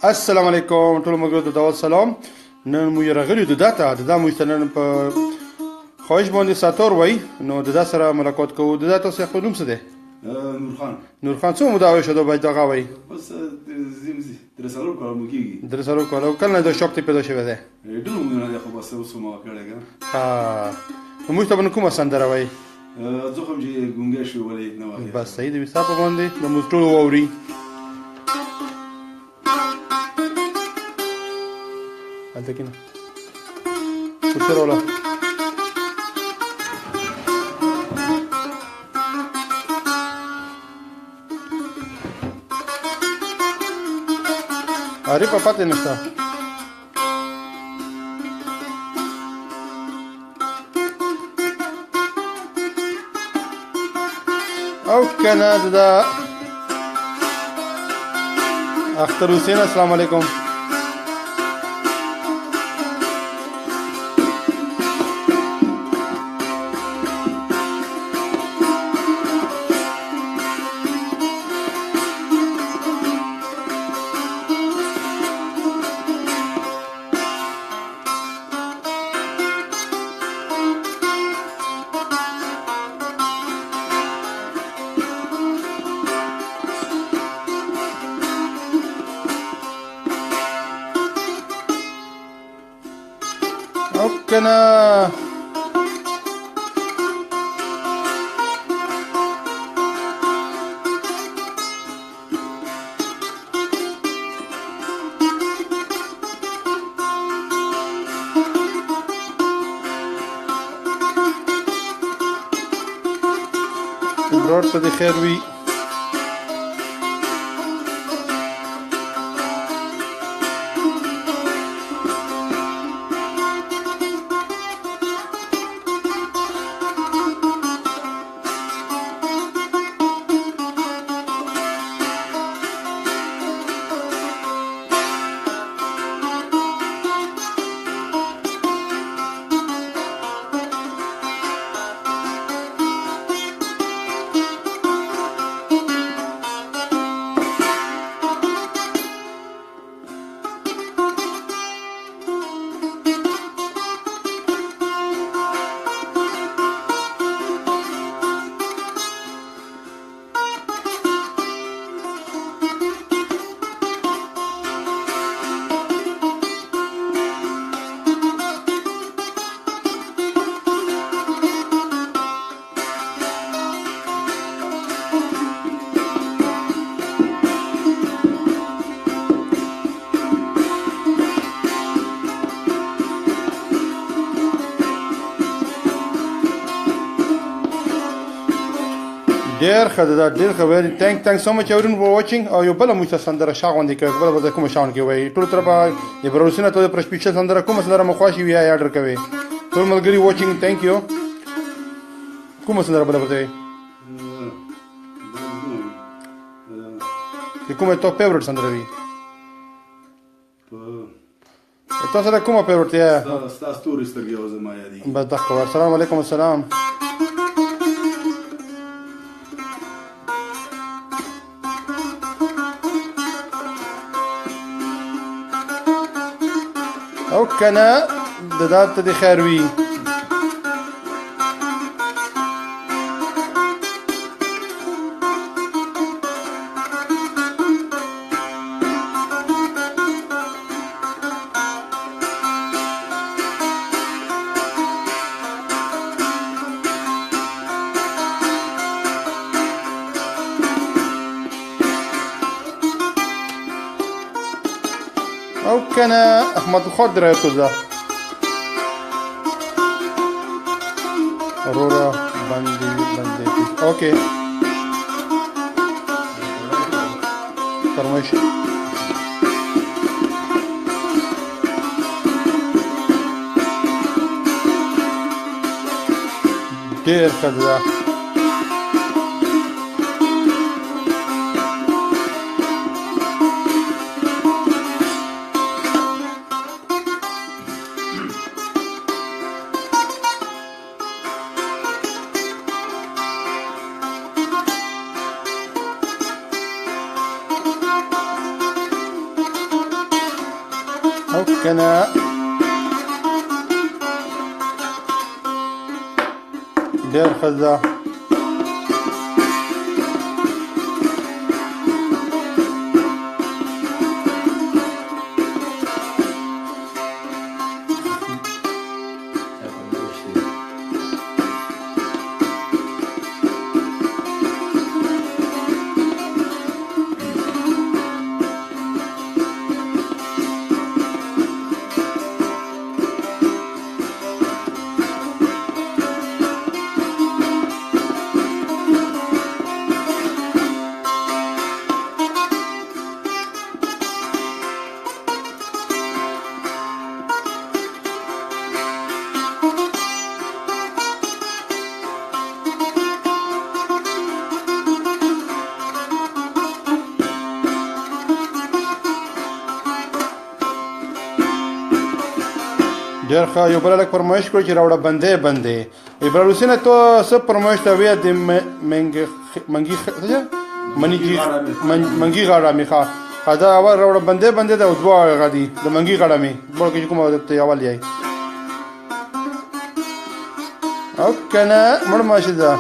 السلام علیکم ټول ملګرو ته دعوت سلام. نن مو راغلی د داته د دا مو نن په خواهش باندې ساتور وای نو د دا سره ملاقات کوو. د دا تاسو خپل نوم څه دی؟ نورخان څو مو دا وای شو باید دغه وای بس درسالو کارو کیږي درسالو کولو کله دا شوق ته پیدا شوی دی ډېر مو نه خو بس اوس ما کړه ها موږ ته کومه سندره وای زه کوم چې ګونګه شو ولې نه وای بس صحیح دی وسه په باندې د موږ ټول ووري هلته کینه څه ولا اره په پاتې نشته او کنه دا اختر حسین السلام علیکم. كنا برور ته د خیر وي. ډیر ښه ده ډیر ښه ویری تhank so much everyone for watching. او یو بل موږ سندره شاغوندې کوي بل به کوم شاون کې وای ټول طرفه د بروسینه ته پر سپیشل سندره کوم سندره مخواشي وی آرډر کوي ټول ملګری watching thank you. کوم سندره بل ورته کومه تو فیورټ سندره وی تاسو سره کومه فیورټ دی؟ تاسو تورې سترګې او زما یادي بس دغه السلام علیکم. السلام او کنه د داته د خیر وي. او کنه احمد خضر يتوزا رورا بندي اوكي فرمایش ډیر ښه ده. کنه ډېر ښه ده ډېر ښه یو بل هلک فرمایش کړی چې راوړه بندې بندې ابراهیم حسینه تو څه فرمایش ته ویې د منګي غاړه مې ښه دا اول راوړه بندې بندې ده او دوه هغه دي د منګي غاړه مې بل کې کومه ته اول یې او کنه مړ ماشي ده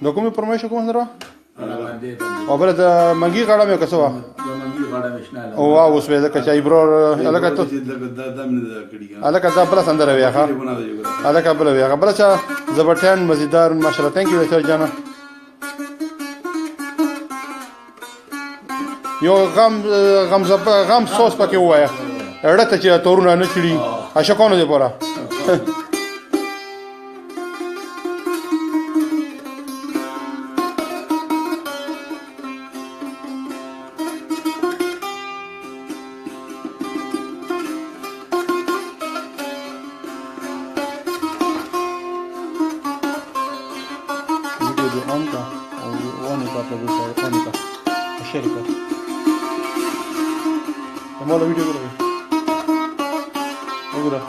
د کومې فرمایش کوم سره او بل د منګي غاړه مې کسو او واو اوس به ځکه چې ایبرو الکه ته الکه دا بل سندره وی ښه الکه بل وی ښه بل چې زبرټان مزیدار ماشاءالله ثانک یو سر جانا یو غم سوس پکې وایه اړه ته چې تورونه نه چړي اشکانو دې پورا Onka او Onika په دې سره Onika شرکت هماله ویډیو ګورئ وګوره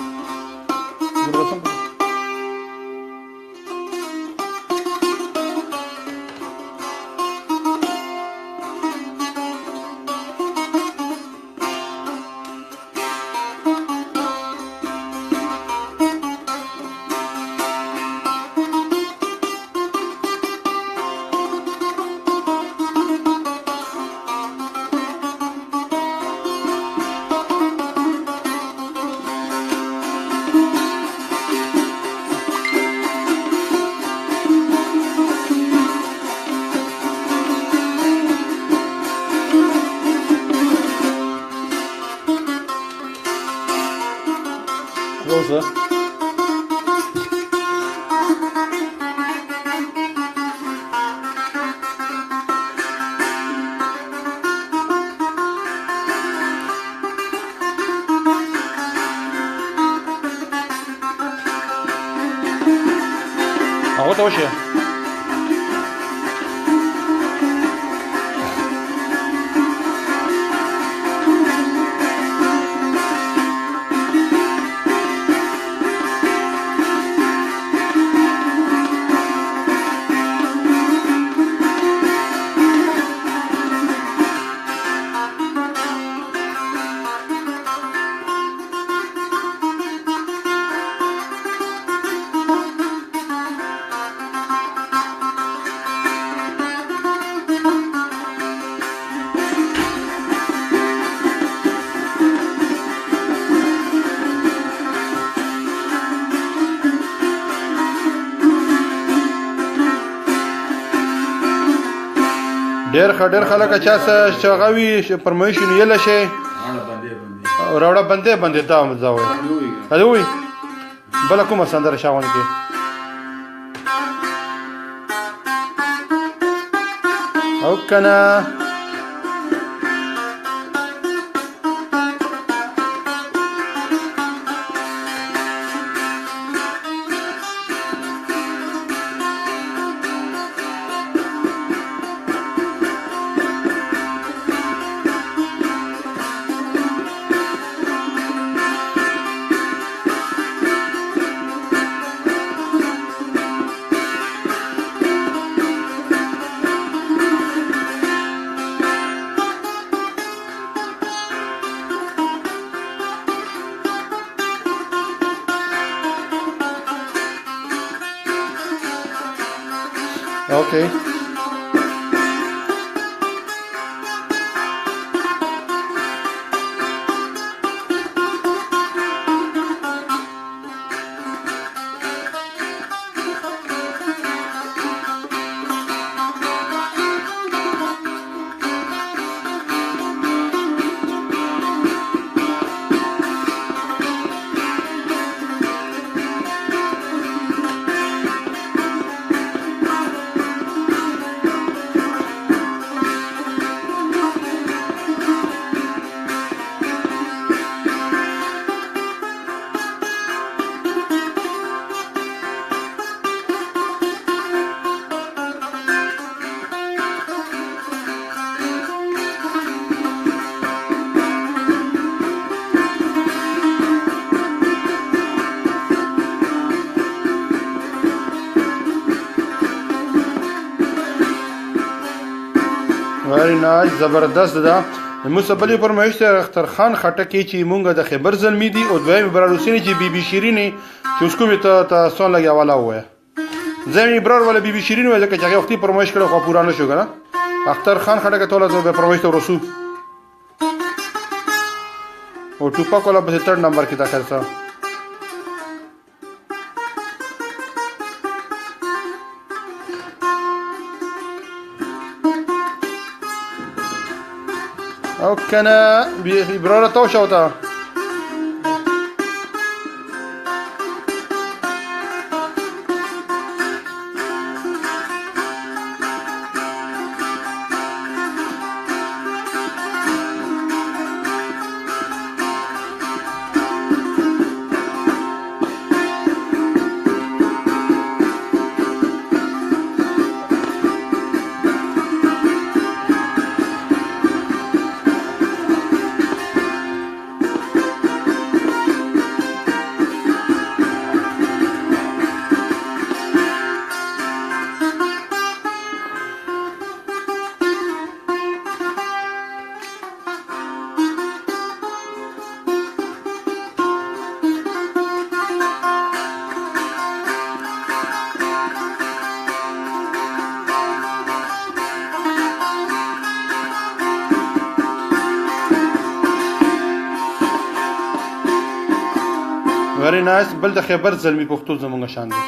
څنګه Rosa. А вот вообще. ډېر خلک چا څه شغوي پرمویشن یله شي راوړه بندې دا مزاوي هدا وي بل کومه سندره شاون کې او کنه Okay. Very nice زبردست ده موسبلی فرمایش ته اختر خان خټکی چې مونږه د خبر زلمی دي او دویم برالوسینی چې بیبي شیرینی چې اوس کومه ته سون لګیا والا وای زمي برار ولا بیبي شیرینی وای ځکه چې هغه وختي فرمایش کړو خو پورا نه شو کنه اختر خان خټکی ټوله د فرمایش ته رسو او ټوپا کولا په 3 نمبر کې داخل سره او کنه براره تو شوتا Very nice بل د خیبر زلمی پښتو زمونږ شان دي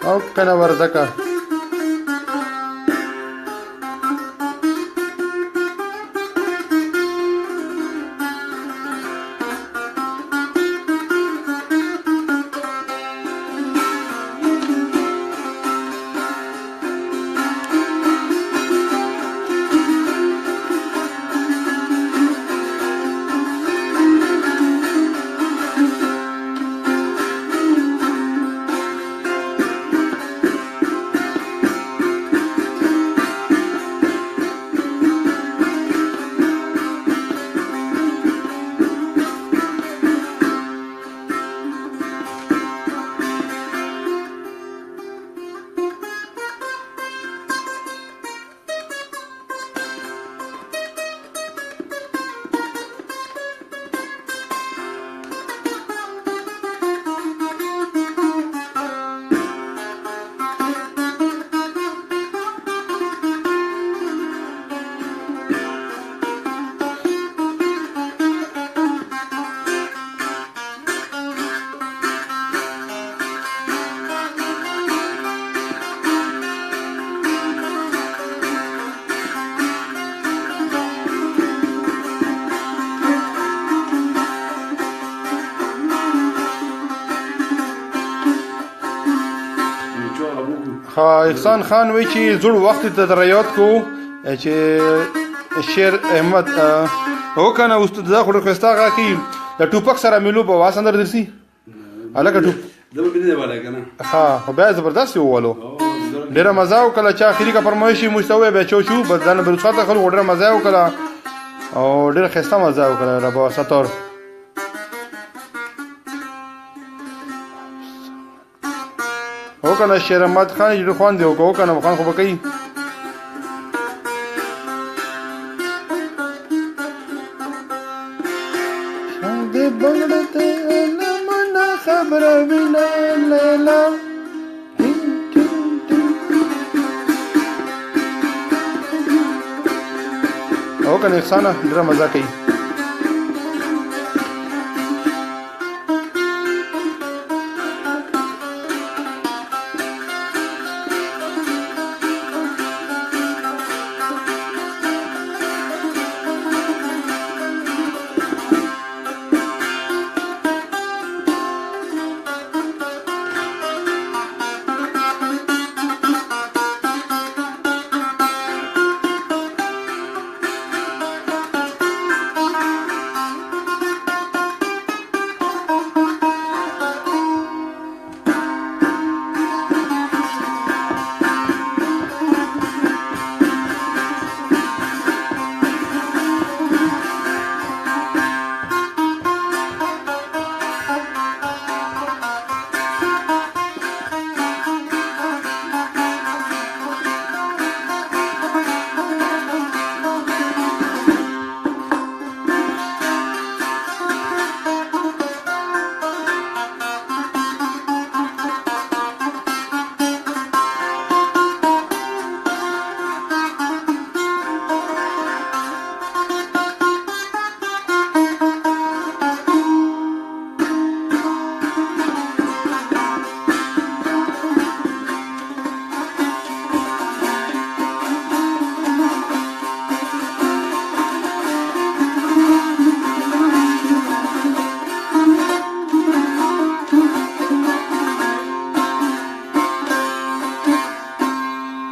او کنه ورزکه احسان خان وی چې زوړ وخت ته در یاد کو چې شیر احمد او کنه استاد دا خو خستا غا کی د ټوپک سره ملو په واسندر درسي الګه ټوپ دا به نه والا کنه خو بیا زبردست وولو ډیره مزه وکړه چې اخري کا فرمایشي مستوي به چو شو بس ځان بلوچاته خلک ډیره مزه وکړه او ډیره خسته مزه وکړه ربا ستور او کنه شیر احمد خان چې خوان دی او کنه خان خو بکی دې بغړته لمنه خبره وینا لیلا او کنه احسانه ډیره مزه کوي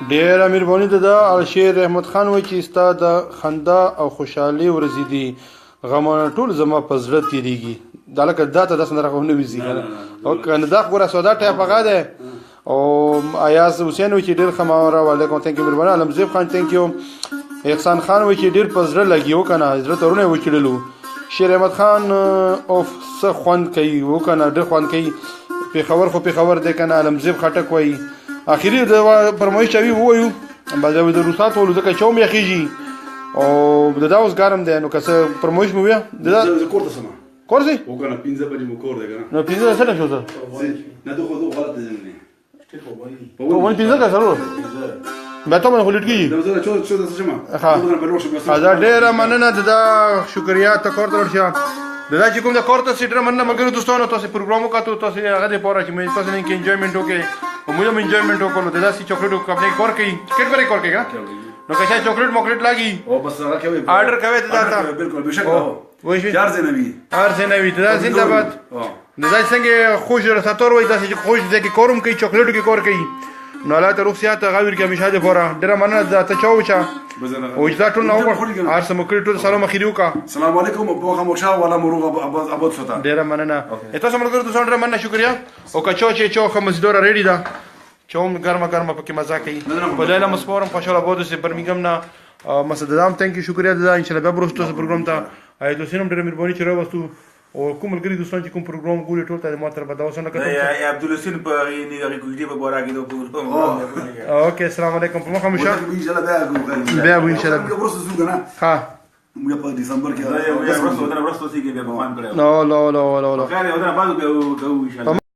ډیره مهرباني ده د شیر احمد خان وایي چې ستا د خندا او خوشحالي ورځې دي غمونه ټول زما په زړه تېرېږي دا لکه دا ته داسې نرغه ونه وځي او کنه دا خو سودا ټایپ هغه دی او ایاز حسین وایي چې ډېر ښه ماوره وعلیکم تhank you مهرباني علمزیب خان thank you احسان خان وایي چې ډېر په زړه لګي وکنه زړه تورونه یې وچړلو شیر احمد خان اوف څه خوند کوي وکنه ډېر خوند کوي پېښور خو پېښور دی کنه علمزیب خټک وایي اخري د فرمایش چوي وایو بعد د روسات ولو ځکه چوم یخیږي او د دا اوس ګرم دی نو که څه فرمایش مو ویا د کور ته سم کور سي او کنه 15 بجې مو کور دی کنه نو 15 سره شو ته نه دوه غلط دي نه په ون 15 کا سره به ته مونږ ولټ کیږي دا زه چو څه شمه ها په لوښه بس دا ډیره مننه دا شکریا ته کور ته ورشه دا چې کوم د کور ته سیټر مننه مګر دوستانو تاسو پروګرام وکړو تاسو هغه د پوره چې مې تاسو نه کې انجوایمنت وکړي او موږ انجوایمنت وکړو دا سي چاکلیټ خپل کور کوي ټیکټ پرې کور کوي نو که چاکلیټ موکلیټ لاګي او بس هغه کوي آرډر کوي دا تا بالکل بشک وای چار زنوي دا زنده‌باد دا څنګه خوش رساتور وای دا چې خوش ځکه کورم کوي چاکلیټ کې کور کوي نو الله ته روغتیا ته غویر کې مشاهده پوره ډیره مننه دا ته چاوچا او دا ټول نو هر سم کړی ټول سلام اخیری وکا السلام علیکم ابو خموشا ولا مروغ ابو ستا ډیره مننه تاسو موږ ته ډیره مننه شکریا او کچو چې چوخه مزدور ریډی دا چوم ګرمه پکې مزه کوي په لیلا مسپورم خوشاله بودو سي برمنګم نه مسددام ثانک یو شکریا دا ان شاء الله به برستو پروګرام ته ایتو سینم ډیره مهرباني چې راوستو او کوم ملګری دوستان چې کوم پروګرام ګوري ټول ته ما تر بداو سره کتل یا عبدالحسین په نه غي کوجدي په بورا کې دوه اوکې السلام علیکم په مخه مشه ان شاء الله بیا ان شاء الله برستو زو کنه ها موږ په دسمبر کې برستو سي کې به بهوان کړو نو خیر یو دا بعد به ان شاء الله